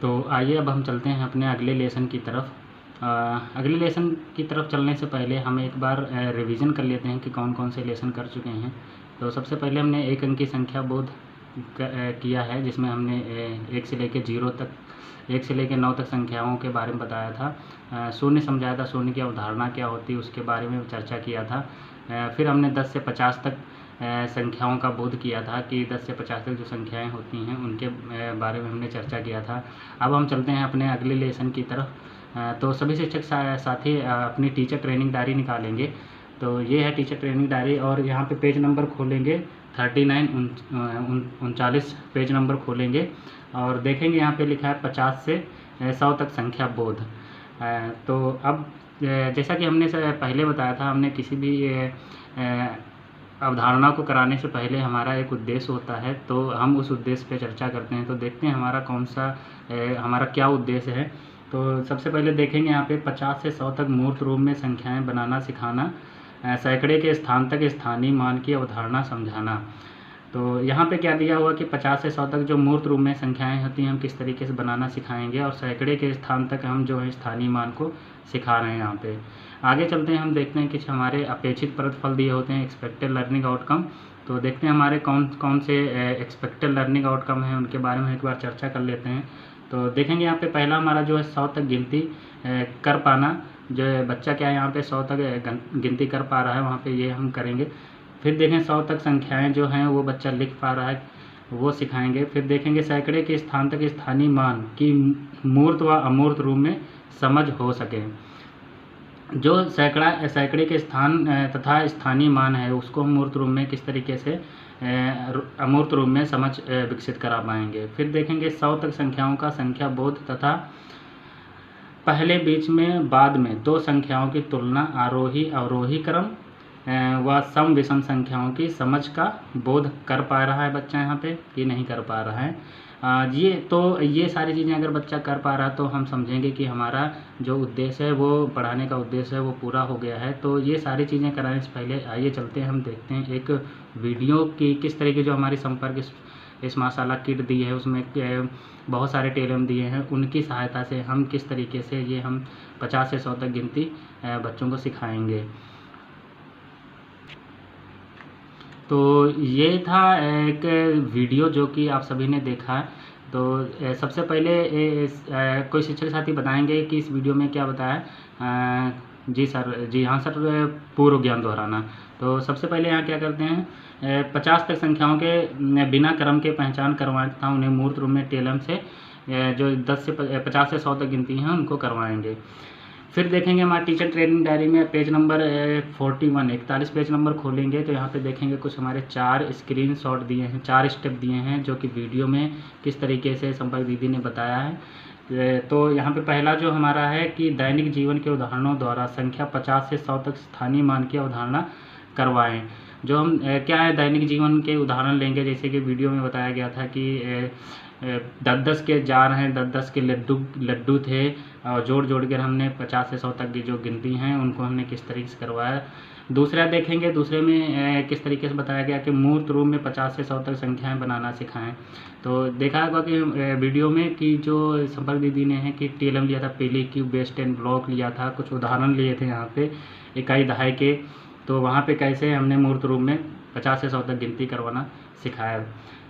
तो आइए अब हम चलते हैं अपने अगले लेसन की तरफ। अगले लेसन की तरफ चलने से पहले हम एक बार रिवीजन कर लेते हैं कि कौन कौन से लेसन कर चुके हैं। तो सबसे पहले हमने एक अंक की संख्या बोध किया है, जिसमें हमने 1 से लेकर 0 तक 1 से लेकर 9 तक संख्याओं के बारे में बताया था। शून्य समझाया था, शून्य की अवधारणा क्या होती है उसके बारे में चर्चा किया था। फिर हमने 10 से 50 तक संख्याओं का बोध किया था कि 10 से 50 तक जो संख्याएं होती हैं उनके बारे में हमने चर्चा किया था। अब हम चलते हैं अपने अगले लेसन की तरफ। तो सभी शिक्षक साथी अपनी टीचर ट्रेनिंग डायरी निकालेंगे। तो ये है टीचर ट्रेनिंग डायरी, और यहाँ पे पेज नंबर खोलेंगे 39 39 पेज नंबर खोलेंगे और देखेंगे यहाँ पे लिखा है 50 से 100 तक संख्या बोध। तो अब जैसा कि हमने पहले बताया था, हमने किसी भी अवधारणा को कराने से पहले हमारा एक उद्देश्य होता है, तो हम उस उद्देश्य पे चर्चा करते हैं। तो देखते हैं हमारा कौन सा हमारा क्या उद्देश्य है। तो सबसे पहले देखेंगे यहाँ पे 50 से 100 तक मूर्त रूप में संख्याएं बनाना सिखाना, सैकड़े के स्थान तक स्थानीय मान की अवधारणा समझाना। तो यहाँ पे क्या दिया हुआ कि 50 से 100 तक जो मूर्त रूप में संख्याएं होती हैं हम किस तरीके से बनाना सिखाएंगे, और सैकड़े के स्थान तक हम जो है स्थानीय मान को सिखा रहे हैं। यहाँ पे आगे चलते हैं, हम देखते हैं कि हमारे अपेक्षित प्रतिफल दिए होते हैं, एक्सपेक्टेड लर्निंग आउटकम। तो देखते हैं हमारे कौन कौन से एक्सपेक्टेड लर्निंग आउटकम हैं, उनके बारे में एक बार चर्चा कर लेते हैं। तो देखेंगे यहाँ पे पहला हमारा जो है 100 तक गिनती कर पाना। जो है बच्चा क्या है यहाँ पे 100 तक गिनती कर पा रहा है, वहाँ पे ये हम करेंगे। फिर देखें 100 तक संख्याएं जो हैं वो बच्चा लिख पा रहा है, वो सिखाएंगे। फिर देखेंगे सैकड़े के स्थान तक स्थानीय मान की मूर्त व अमूर्त रूप में समझ हो सके। जो सैकड़े के स्थान तथा स्थानीय मान है उसको हम मूर्त रूप में किस तरीके से अमूर्त रूप में समझ विकसित करा पाएंगे। फिर देखेंगे 100 तक संख्याओं का संख्या बोध तथा पहले, बीच में, बाद में दो संख्याओं की तुलना, आरोही अवरोही क्रम व सम विषम संख्याओं की समझ का बोध कर पा रहा है बच्चा यहाँ पे कि नहीं कर पा रहा है। ये सारी चीज़ें अगर बच्चा कर पा रहा है तो हम समझेंगे कि हमारा जो उद्देश्य है वो पढ़ाने का उद्देश्य है वो पूरा हो गया है। तो ये सारी चीज़ें कराने से पहले आइए चलते हैं, हम देखते हैं एक वीडियो की किस तरीके जो हमारी संपर्क स्मार्टशाला किट दी है उसमें बहुत सारे टेलम दिए हैं, उनकी सहायता से हम किस तरीके से ये हम 50 से 100 तक गिनती बच्चों को सिखाएंगे। तो ये था एक वीडियो जो कि आप सभी ने देखा। तो सबसे पहले कोई शिक्षक साथी बताएंगे कि इस वीडियो में क्या बताया। जी सर, जी हाँ सर, पूर्व ज्ञान दोहराना। तो सबसे पहले यहाँ क्या करते हैं, 50 तक संख्याओं के बिना क्रम के पहचान करवाएं तथा उन्हें मूर्त रूप में टेलम से जो 50 से 100 तक गिनती हैं उनको करवाएंगे। फिर देखेंगे हमारे टीचर ट्रेनिंग डायरी में पेज नंबर 41 पेज नंबर खोलेंगे। तो यहाँ पे देखेंगे कुछ हमारे 4 स्क्रीनशॉट दिए हैं, 4 स्टेप दिए हैं जो कि वीडियो में किस तरीके से संपर्क दीदी ने बताया है। तो यहाँ पे पहला जो हमारा है कि दैनिक जीवन के उदाहरणों द्वारा संख्या 50 से 100 तक स्थानीय मान की अवधारणा करवाएं। जो हम क्या है दैनिक जीवन के उदाहरण लेंगे, जैसे कि वीडियो में बताया गया था कि 10-10 के जार हैं, 10-10 के लड्डू थे, और जोड़ कर हमने 50 से 100 तक की जो गिनती हैं उनको हमने किस तरीके से करवाया। दूसरा देखेंगे, दूसरे में किस तरीके से बताया गया कि मूर्त रूप में 50 से 100 तक संख्याएं बनाना सिखाएं। तो देखा होगा कि वीडियो में कि जो संपर्क दीदी ने है कि टेलम लिया था, पीली क्यूब, बेस 10 ब्लॉक लिया था, कुछ उदाहरण लिए थे यहाँ पे इकाई दहाई के। तो वहाँ पे कैसे हमने मूर्त रूप में 50 से 100 तक गिनती करवाना सिखाया।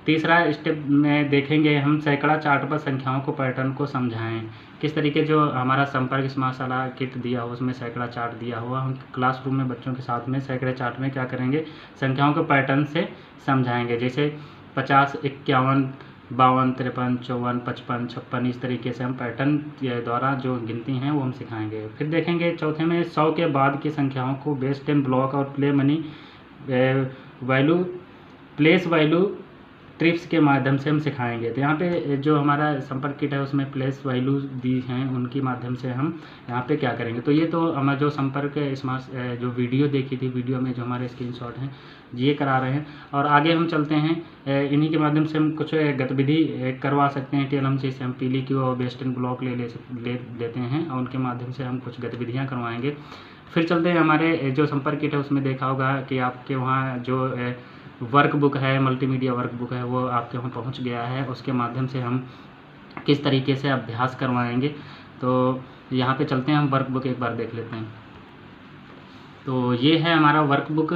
तीसरा स्टेप में देखेंगे हम सैकड़ा चार्ट पर संख्याओं को पैटर्न को समझाएं। किस तरीके जो हमारा संपर्क स्मार्टशाला किट दिया हुआ उसमें सैकड़ा चार्ट दिया हुआ, हम क्लासरूम में बच्चों के साथ में सैकड़े चार्ट में क्या करेंगे, संख्याओं को पैटर्न से समझाएंगे। जैसे 50, 51, 52, 53, 54, 55, 56, इस तरीके से हम पैटर्न के द्वारा जो गिनती हैं वो हम सिखाएंगे। फिर देखेंगे चौथे में 100 के बाद की संख्याओं को बेस 10 ब्लॉक और प्लेस वैल्यू ट्रिप्स के माध्यम से हम सिखाएंगे। तो यहाँ पे जो हमारा संपर्क किट है उसमें प्लेस वैल्यू दी हैं, उनके माध्यम से हम यहाँ पे क्या करेंगे। तो ये तो हमारा जो संपर्क स्मार्ट जो वीडियो देखी थी, वीडियो में जो हमारे स्क्रीनशॉट हैं ये करा रहे हैं। और आगे हम चलते हैं, इन्हीं के माध्यम से हम कुछ गतिविधि करवा सकते हैं। टेलम से हम पीली क्यू और वेस्टर्न ब्लॉक ले लेते हैं और उनके माध्यम से हम कुछ गतिविधियाँ करवाएँगे। फिर चलते हैं हमारे जो संपर्क किट है उसमें देखा होगा कि आपके वहाँ जो वर्क बुक है, मल्टीमीडिया वर्क बुक है, वो आपके वहाँ पहुँच गया है। उसके माध्यम से हम किस तरीके से अभ्यास करवाएंगे। तो यहाँ पे चलते हैं, हम वर्कबुक एक बार देख लेते हैं। तो ये है हमारा वर्कबुक,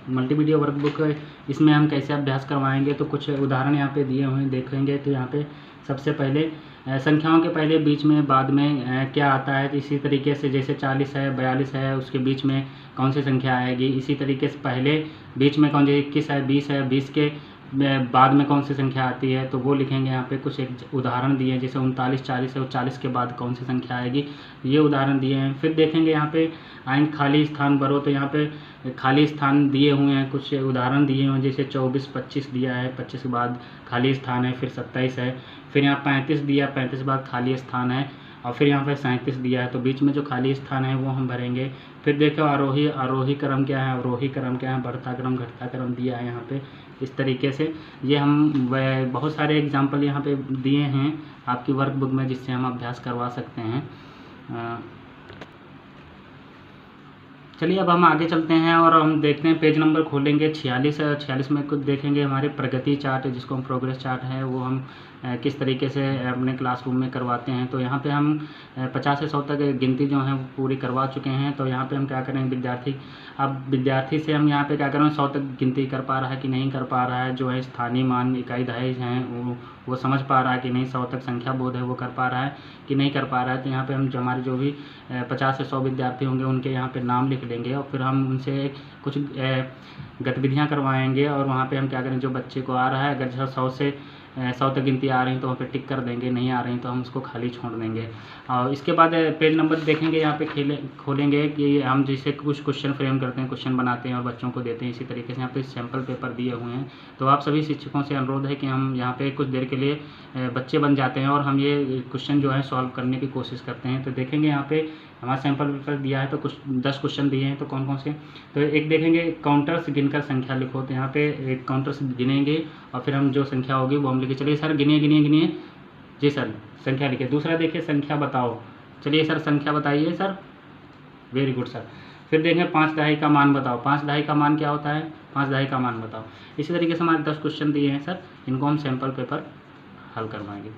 मल्टीमीडिया वर्कबुक। इसमें हम कैसे अभ्यास करवाएंगे, तो कुछ उदाहरण यहाँ पे दिए हुए हैं, देखेंगे। तो यहाँ पे सबसे पहले संख्याओं के पहले, बीच में, बाद में क्या आता है। तो इसी तरीके से जैसे 40 है, 42 है, उसके बीच में कौन सी संख्या आएगी। इसी तरीके से पहले बीच में कौन सी 21 है, 20 है, 20 के बाद में कौन सी संख्या आती है, तो वो लिखेंगे। यहाँ पे कुछ एक उदाहरण दिए हैं, जैसे 39, 40 है, और 40 के बाद कौन सी संख्या आएगी, ये उदाहरण दिए हैं। फिर देखेंगे यहाँ पे आएंगे खाली स्थान भरो, तो यहाँ पे खाली स्थान दिए हुए हैं, कुछ उदाहरण दिए हुए हैं, जैसे 24, 25 दिया है, 25 के बाद खाली स्थान है। फिर 27 है, फिर यहाँ 35 दिया, 35 के बाद खाली स्थान है, और फिर यहाँ पे 37 दिया है। तो बीच में जो खाली स्थान है वो हम भरेंगे। फिर देखो आरोही क्रम क्या है, अवरोही क्रम क्या है, बढ़ता क्रम, घटता क्रम दिया है यहाँ पे। इस तरीके से ये हम बहुत सारे एग्जाम्पल यहाँ पे दिए हैं आपकी वर्कबुक में, जिससे हम अभ्यास करवा सकते हैं। चलिए अब हम आगे चलते हैं और हम देखते हैं, पेज नंबर खोलेंगे 46 में कुछ देखेंगे हमारे प्रगति चार्ट, जिसको हम प्रोग्रेस चार्ट है, वो हम किस तरीके से अपने क्लासरूम में करवाते हैं। तो यहाँ पे हम 50 से 100 तक गिनती जो है वो पूरी करवा चुके हैं। तो यहाँ पे हम क्या करेंगे, विद्यार्थी से हम यहाँ पे क्या करें, 100 तक गिनती कर पा रहा है कि नहीं कर पा रहा है, जो है स्थानीय मान, इकाई दहाई हैं, वो समझ पा रहा है कि नहीं, 100 तक संख्या बोध है वो कर पा रहा है कि नहीं कर पा रहा है। तो यहाँ पे हम हमारे जो भी 50 से 100 विद्यार्थी होंगे, उनके यहाँ पे नाम लिख लेंगे, और फिर हम उनसे कुछ गतिविधियाँ करवाएंगे। और वहाँ पे हम क्या करें, जो बच्चे को आ रहा है, अगर जैसे 100 तक गिनती आ रही है तो वहाँ पे टिक कर देंगे, नहीं आ रही तो हम उसको खाली छोड़ देंगे। और इसके बाद पेज नंबर देखेंगे, यहाँ पे खोलेंगे कि हम जैसे कुछ क्वेश्चन फ्रेम करते हैं, क्वेश्चन बनाते हैं और बच्चों को देते हैं। इसी तरीके से यहाँ पे सैम्पल पेपर दिए हुए हैं। तो आप सभी शिक्षकों से अनुरोध है कि हम यहाँ पे कुछ देर के लिए बच्चे बन जाते हैं और हम ये क्वेश्चन जो है सॉल्व करने की कोशिश करते हैं। तो देखेंगे यहाँ पे हमारा सैम्पल पेपर दिया है, तो कुछ 10 क्वेश्चन दिए हैं। तो कौन कौन से, तो एक देखेंगे काउंटर्स गिनकर संख्या लिखो। तो यहाँ पे एक काउंटर्स गिनेंगे और फिर हम जो संख्या होगी वो हम लिखे। चलिए सर गिनिए। जी सर, संख्या लिखे। दूसरा देखिए, संख्या बताओ। चलिए सर, संख्या बताइए सर, वेरी गुड सर। फिर देखें 5 दहाई का मान बताओ। 5 दहाई का मान क्या होता है, 5 दहाई का मान बताओ। इसी तरीके से हमारे 10 क्वेश्चन दिए हैं सर, इनको हम सैम्पल पेपर हल करवाएंगे।